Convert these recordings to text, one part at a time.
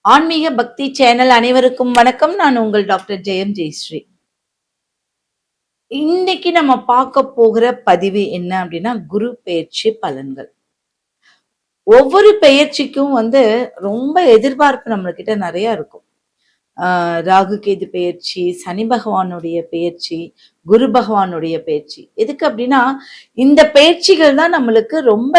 ஆன்மீக பக்தி சேனல் அனைவருக்கும் வணக்கம். நான் உங்கள் டாக்டர் ஜெயம் ஜெயஸ்ரீ. இன்னைக்கு நம்ம பார்க்க போகிற பதிவு என்ன அப்படின்னா, குரு பெயர்ச்சி பலன்கள். ஒவ்வொரு பெயர்ச்சிக்கும் ரொம்ப எதிர்பார்ப்பு நம்மகிட்ட நிறைய இருக்கும். ராகு கேது பெயர்ச்சி, சனி பகவானுடைய பெயர்ச்சி, குரு பகவானுடைய பெயர்ச்சி. எதுக்கு அப்படின்னா, இந்த பெயர்ச்சிகள் தான் நம்மளுக்கு ரொம்ப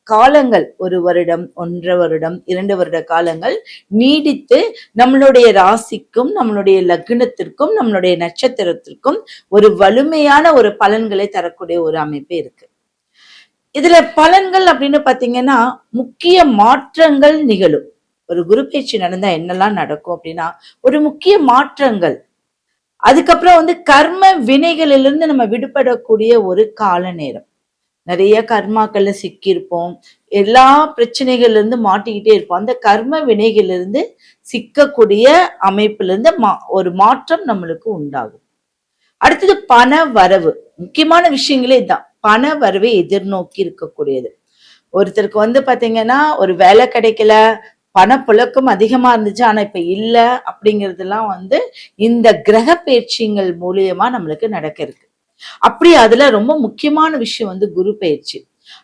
காலங்கள், 1 வருடம், 1.5 வருடம், 2 வருட காலங்கள் நீடித்து நம்மளுடைய ராசிக்கும், நம்மளுடைய லக்னத்திற்கும், நம்மளுடைய நட்சத்திரத்திற்கும் ஒரு வலிமையான ஒரு பலன்களை தரக்கூடிய ஒரு அமைப்பு இருக்கு. இதுல பலன்கள் அப்படின்னு பாத்தீங்கன்னா, முக்கிய மாற்றங்கள் நிகழும். ஒரு குரு பெயர்ச்சி நடந்தா என்னெல்லாம் நடக்கும் அப்படின்னா, ஒரு முக்கிய மாற்றங்கள். அதுக்கப்புறம் கர்ம வினைகளிலிருந்து நம்ம விடுபடக்கூடிய ஒரு கால நேரம். நிறைய கர்மாக்கள்ல சிக்கியிருப்போம், எல்லா பிரச்சனைகள்ல இருந்து மாட்டிக்கிட்டே இருப்போம். அந்த கர்ம வினைகளிலிருந்து சிக்கக்கூடிய அமைப்புல இருந்து ஒரு மாற்றம் நம்மளுக்கு உண்டாகும். அடுத்தது பண வரவு. முக்கியமான விஷயங்களே இதுதான். பண வரவை எதிர்நோக்கி இருக்கக்கூடியது. ஒருத்தருக்கு பாத்தீங்கன்னா, ஒரு வேலை கிடைக்கல, பணப்புழக்கம் அதிகமா இருந்துச்சு, ஆனா இப்ப இல்ல அப்படிங்கறதெல்லாம் இந்த கிரக பயிற்சிகள் மூலியமா நம்மளுக்கு நடக்க இருக்கு. அப்படி அதுல ரொம்ப முக்கியமான விஷயம் குரு பயிற்சி.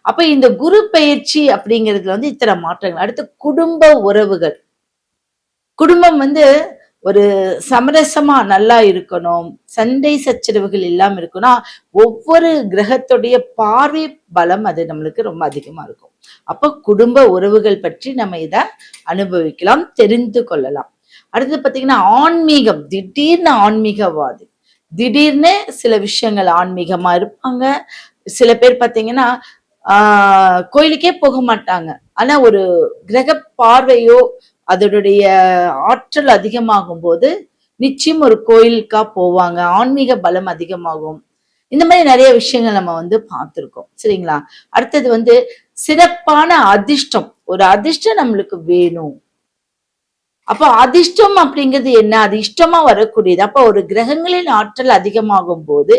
அப்ப இந்த குரு பயிற்சி அப்படிங்கிறதுல இத்தனை மாற்றங்கள். அடுத்து குடும்ப உறவுகள். குடும்பம் ஒரு சமரசமா நல்லா இருக்கணும், சண்டை சச்சரவுகள் இல்லாம இருக்கணும். ஒவ்வொரு கிரகத்துடைய பார்வை பலம் அது நம்மளுக்கு ரொம்ப அதிகமா இருக்கும். அப்ப குடும்ப உறவுகள் பற்றி நம்ம இத அனுபவிக்கலாம், தெரிந்து கொள்ளலாம். அடுத்து பாத்தீங்கன்னா ஆன்மீகம். திடீர்னு ஆன்மீகவாதி, திடீர்னு சில விஷயங்கள் ஆன்மீகமா இருப்பாங்க. சில பேர் பாத்தீங்கன்னா கோயிலுக்கே போக மாட்டாங்க, ஆனா ஒரு கிரக பார்வையோ அதனுடைய ஆற்றல் அதிகமாகும் போது நிச்சயம் ஒரு கோயிலுக்கா போவாங்க, ஆன்மீக பலம் அதிகமாகும். இந்த மாதிரி நிறைய விஷயங்கள் நம்ம பார்த்திருக்கோம், சரிங்களா? அடுத்தது சிறப்பான அதிர்ஷ்டம். ஒரு அதிர்ஷ்டம் நம்மளுக்கு வேணும். அப்ப அதிர்ஷ்டம் அப்படிங்கிறது என்ன? அது இஷ்டமா வரக்கூடியது. அப்ப ஒரு கிரகங்களின் ஆற்றல் அதிகமாகும் போது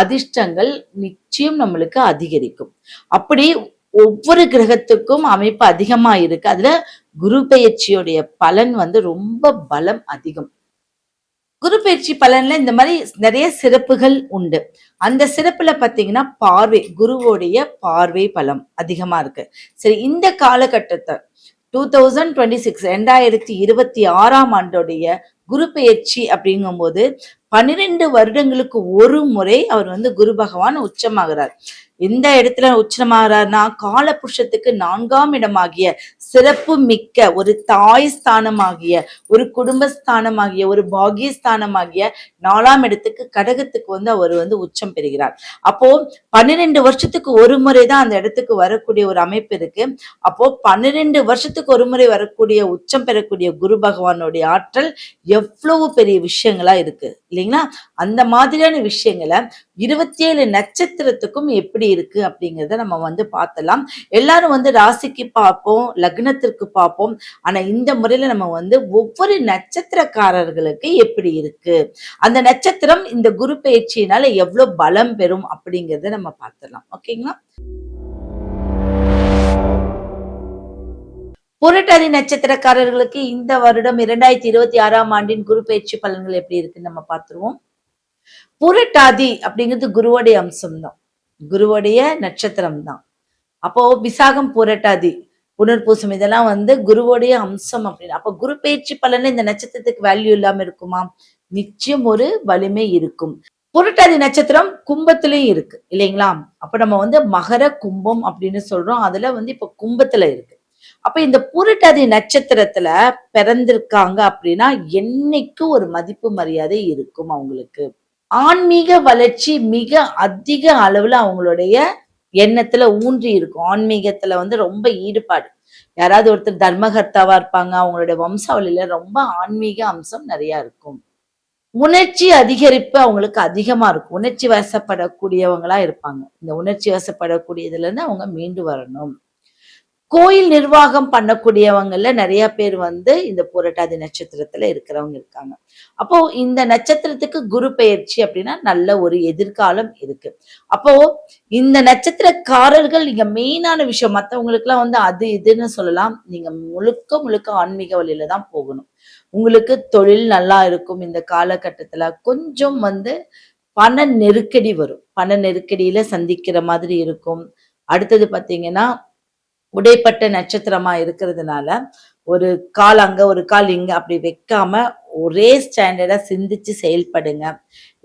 அதிர்ஷ்டங்கள் நிச்சயம் நம்மளுக்கு அதிகரிக்கும். அப்படி ஒவ்வொரு கிரகத்துக்கும் அமைப்பு அதிகமா இருக்கு. அதுல குரு பெயர்ச்சியுடைய பலன் ரொம்ப பலம் அதிகம். குரு பெயர்ச்சி பலன்ல இந்த மாதிரி நிறைய சிறப்புகள் உண்டு. அந்த சிறப்புல பாத்தீங்கன்னா பார்வை, குருவோடைய பார்வை பலம் அதிகமா இருக்கு. சரி, இந்த காலகட்டத்தை 2026 ஆண்டோடைய குரு பெயர்ச்சி அப்படிங்கும் போது 12 வருடங்களுக்கு ஒரு முறை அவர் குரு பகவான் உச்சமாகிறார். எந்த இடத்துல உச்சமாகிறார்னா, கால புருஷத்துக்கு 4ஆம் இடமாகிய சிறப்பு மிக்க ஒரு தாய் ஸ்தானமாகிய, ஒரு குடும்பஸ்தானமாகிய, ஒரு பாகியஸ்தானமாகிய 4ஆம் இடத்துக்கு, கடகத்துக்கு அவர் உச்சம் பெறுகிறார். அப்போ 12 வருஷத்துக்கு ஒரு முறைதான் அந்த இடத்துக்கு வரக்கூடிய ஒரு அமைப்பு இருக்கு. அப்போ 12 வருஷத்துக்கு ஒரு முறை வரக்கூடிய உச்சம் பெறக்கூடிய குரு பகவானுடைய ஆற்றல் எவ்வளவு பெரிய விஷயங்களா இருக்கு இல்லைங்களா? அந்த மாதிரியான விஷயங்களை 27 நட்சத்திரத்துக்கும் எப்படி இருக்கு அப்படிங்கறத நம்ம பார்த்தலாம். எல்லாரும் ராசிக்கு பார்ப்போம், லக்னத்திற்கு பார்ப்போம். ஆனா இந்த முறையில நம்ம ஒவ்வொரு நட்சத்திரக்காரர்களுக்கு எப்படி இருக்கு, அந்த நட்சத்திரம் இந்த குரு பயிற்சியினால எவ்வளவு பலம் பெறும் அப்படிங்கறத நம்ம பார்த்தலாம். ஓகேங்களா? புரட்டாதி நட்சத்திரக்காரர்களுக்கு இந்த வருடம் 2026 ஆண்டின் குரு பயிற்சி பலன்கள் எப்படி இருக்குன்னு நம்ம பார்த்துருவோம். புரட்டாதி அப்படிங்கிறது குருவுடைய அம்சம் தான், குருவுடைய நட்சத்திரம் தான். அப்போ விசாகம், புரட்டாதி, புனர்பூசம் இதெல்லாம் குருவுடைய அம்சம் அப்படின்னு. அப்ப குரு பயிற்சி பலன்ல இந்த நட்சத்திரத்துக்கு வேல்யூ இல்லாம இருக்குமா? நிச்சயம் ஒரு வலிமை இருக்கும். புரட்டாதி நட்சத்திரம் கும்பத்திலயும் இருக்கு இல்லைங்களா? அப்ப நம்ம மகர கும்பம் அப்படின்னு சொல்றோம். அதுல இப்ப கும்பத்துல இருக்கு. அப்ப இந்த புரட்டாதி நட்சத்திரத்துல பிறந்திருக்காங்க அப்படின்னா என்னைக்கு ஒரு மதிப்பு மரியாதை இருக்கும் அவங்களுக்கு. ஆன்மீக வளர்ச்சி மிக அதிக அளவுல அவங்களுடைய எண்ணத்துல ஊன்றி இருக்கும். ஆன்மீகத்துல ரொம்ப ஈடுபாடு. யாராவது ஒருத்தர் தர்மகர்த்தாவா இருப்பாங்க, அவங்களுடைய வம்சாவளியில ரொம்ப ஆன்மீக அம்சம் நிறைய இருக்கும். உணர்ச்சி அதிகரிப்பு அவங்களுக்கு அதிகமா இருக்கும். உணர்ச்சி வசப்படக்கூடியவங்களா இருப்பாங்க. இந்த உணர்ச்சி வசப்படக்கூடியதுல இருந்து அவங்க மீண்டு வரணும். கோயில் நிர்வாகம் பண்ணக்கூடியவங்கல நிறைய பேர் வந்து இந்த புரட்டாதி நட்சத்திரத்துல இருக்கிறவங்க இருக்காங்க. அப்போ இந்த நட்சத்திரத்துக்கு குரு பெயர்ச்சி அப்படின்னா நல்ல ஒரு எதிர்காலம் இருக்கு. அப்போ இந்த நட்சத்திரக்காரர்கள் நீங்க மெயினான விஷயம், மத்தவங்களுக்கு எல்லாம் வந்து அது இதுன்னு சொல்லலாம். நீங்க முழுக்க முழுக்க ஆன்மீக வழியில தான் போகணும். உங்களுக்கு தொழில் நல்லா இருக்கும். இந்த காலகட்டத்துல கொஞ்சம் வந்து பண நெருக்கடி வரும். பண நெருக்கடியில சந்திக்கிற மாதிரி இருக்கும். அடுத்தது பாத்தீங்கன்னா உடைப்பட்ட நட்சத்திரமா இருக்கிறதுனால, ஒரு கால் அங்க, ஒரு கால் இங்க அப்படி வைக்காம, ஒரே ஸ்டாண்டர்டா சிந்திச்சு செயல்படுங்க.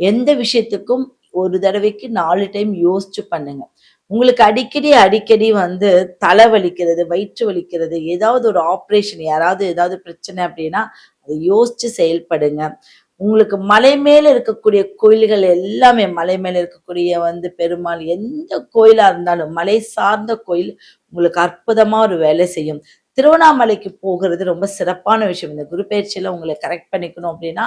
எந்த விஷயத்துக்கும் ஒரு தடவைக்கு 4 டைம் யோசிச்சு பண்ணுங்க. உங்களுக்கு அடிக்கடி அடிக்கடி வந்து தலை வலிக்கிறது, வயிற்று வலிக்கிறது, ஏதாவது ஒரு ஆப்ரேஷன், யாராவது ஏதாவது பிரச்சனை அப்படின்னா, அதை யோசிச்சு செயல்படுங்க. உங்களுக்கு மலை மேல இருக்கக்கூடிய கோயில்கள் எல்லாமே, மலை மேல இருக்கக்கூடிய வந்து பெருமாள், எந்த கோயிலா இருந்தாலும், மலை சார்ந்த கோயில் உங்களுக்கு அற்புதமா ஒரு வேலை செய்யும். திருவண்ணாமலைக்கு போகிறது ரொம்ப சிறப்பான விஷயம். இந்த குரு பெயர்ச்சியில உங்களை கரெக்ட் பண்ணிக்கணும் அப்படின்னா,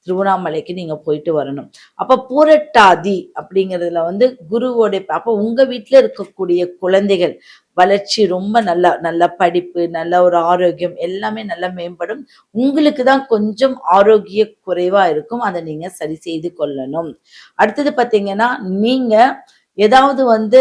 திருவண்ணாமலைக்கு நீங்க போயிட்டு வரணும். அப்ப பூரட்டாதி அப்படிங்கிறதுல வந்து குருவோடைய அப்ப உங்க வீட்ல இருக்கக்கூடிய குழந்தைகள் வளர்ச்சி ரொம்ப நல்லா, நல்ல படிப்பு, நல்ல ஒரு ஆரோக்கியம் எல்லாமே நல்லா மேம்படும். உங்களுக்கு தான் கொஞ்சம் ஆரோக்கிய குறைவா இருக்கும். அதை நீங்க சரி செய்து கொள்ளணும். அடுத்தது பாத்தீங்கன்னா, நீங்க ஏதாவது வந்து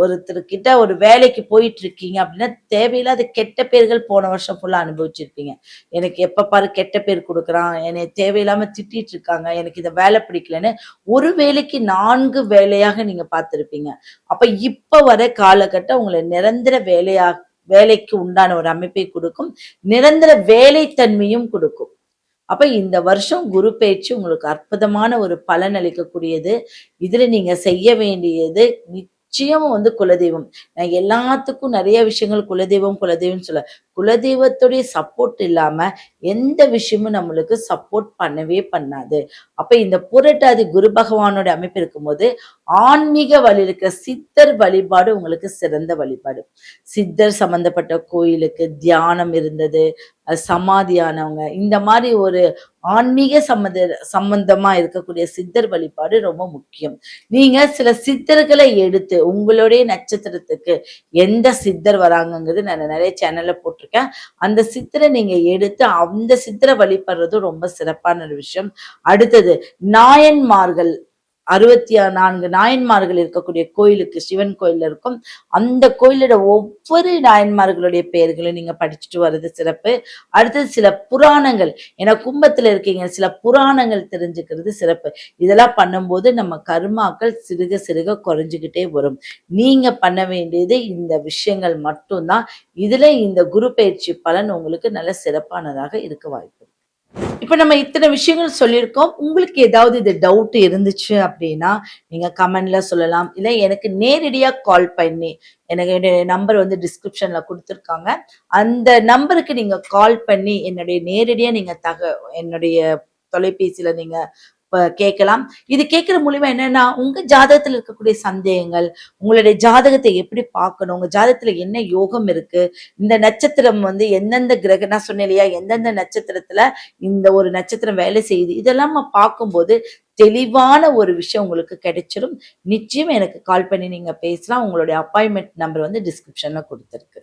ஒருத்தர்கிட்ட ஒரு வேலைக்கு போயிட்டு இருக்கீங்க அப்படின்னா, தேவையில்லாத கெட்ட பேர்கள் போன வருஷம் ஃபுல்லா அனுபவிச்சிருப்பீங்க. எனக்கு எப்ப பாரு கெட்ட பேர் குடுக்குறான், என்னைய தேவையில்லாம திட்டிட்டு இருக்காங்க, எனக்கு இந்த வேலை பிடிக்கலன்னு ஒரு வேலைக்கு 4 வேலையாக நீங்க பார்த்திருப்பீங்க. அப்ப இப்ப வர காலகட்டம் உங்களை நிரந்தர வேலைக்கு உண்டான ஒரு அமைப்பை கொடுக்கும். நிரந்தர வேலைத்தன்மையும் கொடுக்கும். அப்ப இந்த வருஷம் குரு பெயர்ச்சி உங்களுக்கு அற்புதமான ஒரு பலன் அளிக்கக்கூடியது. இதுல நீங்க செய்ய வேண்டியது நிச்சயம் வந்து குலதெய்வம். நான் எல்லாத்துக்கும் நிறைய விஷயங்கள் குலதெய்வம் குலதெய்வம்னு சொல்ல, குலதெய்வத்துடைய சப்போர்ட் இல்லாம எந்த விஷயமும் நம்மளுக்கு சப்போர்ட் பண்ணவே பண்ணாது. அப்ப இந்த புரட்டாதி குரு பகவானோட அமைப்பு இருக்கும்போது ஆன்மீக வழி இருக்கிற சித்தர் வழிபாடு உங்களுக்கு சிறந்த வழிபாடு. சித்தர் சம்பந்தப்பட்ட கோயிலுக்கு தியானம் இருந்தது, சமாதியானவங்க, இந்த மாதிரி ஒரு ஆன்மீக சம்பந்தமா இருக்கக்கூடிய சித்தர் வழிபாடு ரொம்ப முக்கியம். நீங்க சில சித்தர்களை எடுத்து உங்களுடைய நட்சத்திரத்துக்கு எந்த சித்தர் வராங்கங்கிறது நான் நிறைய சேனல்ல போட்டிருக்கேன். அந்த சித்தரை நீங்க எடுத்து அந்த சித்தரை வழிபடுறது ரொம்ப சிறப்பான ஒரு விஷயம். அடுத்தது நாயன்மார்கள், 64 நாயன்மார்கள் இருக்கக்கூடிய கோயிலுக்கு, சிவன் கோயில்ல இருக்கும். அந்த கோயிலோட ஒவ்வொரு நாயன்மார்களுடைய பெயர்களும் நீங்க படிச்சுட்டு வர்றது சிறப்பு. அடுத்தது சில புராணங்கள், ஏன்னா கும்பத்துல இருக்கீங்க, சில புராணங்கள் தெரிஞ்சுக்கிறது சிறப்பு. இதெல்லாம் பண்ணும்போது நம்ம கர்மாக்கள் சிறுக சிறுக குறைஞ்சுக்கிட்டே வரும். நீங்க பண்ண வேண்டியது இந்த விஷயங்கள் மட்டும்தான். இதுல இந்த குரு பயிற்சி பலன் உங்களுக்கு நல்ல சிறப்பானதாக இருக்க வாய்ப்பு. இப்ப நம்ம இத்தனை விஷயங்கள் சொல்லியிருக்கோம். உங்களுக்கு ஏதாவது இது டவுட் இருந்துச்சு அப்படின்னா, நீங்க கமெண்ட்ல சொல்லலாம். இல்ல எனக்கு நேரடியா கால் பண்ணி, எனக்கு என்னுடைய நம்பர் வந்து டிஸ்கிரிப்ஷன்ல குடுத்துருக்காங்க. அந்த நம்பருக்கு நீங்க கால் பண்ணி என்னுடைய நேரடியா நீங்க என்னுடைய தொலைபேசியில நீங்க கேட்கலாம். இது கேட்கிற மூலியமா என்னன்னா, உங்க ஜாதகத்துல இருக்கக்கூடிய சந்தேகங்கள், உங்களுடைய ஜாதகத்தை எப்படி பார்க்கணும், உங்க ஜாதகத்துல என்ன யோகம் இருக்கு, இந்த நட்சத்திரம் வந்து எந்தெந்த நான் சொன்னேன் இல்லையா, எந்தெந்த நட்சத்திரத்துல இந்த ஒரு நட்சத்திரம் வேலை செய்யுது, இதெல்லாம் பார்க்கும்போது தெளிவான ஒரு விஷயம் உங்களுக்கு கிடைச்சிடும். நிச்சயம் எனக்கு கால் பண்ணி நீங்க பேசலாம். உங்களுடைய அப்பாயின்மெண்ட் நம்பர் வந்து டிஸ்கிரிப்ஷன்ல கொடுத்திருக்கு.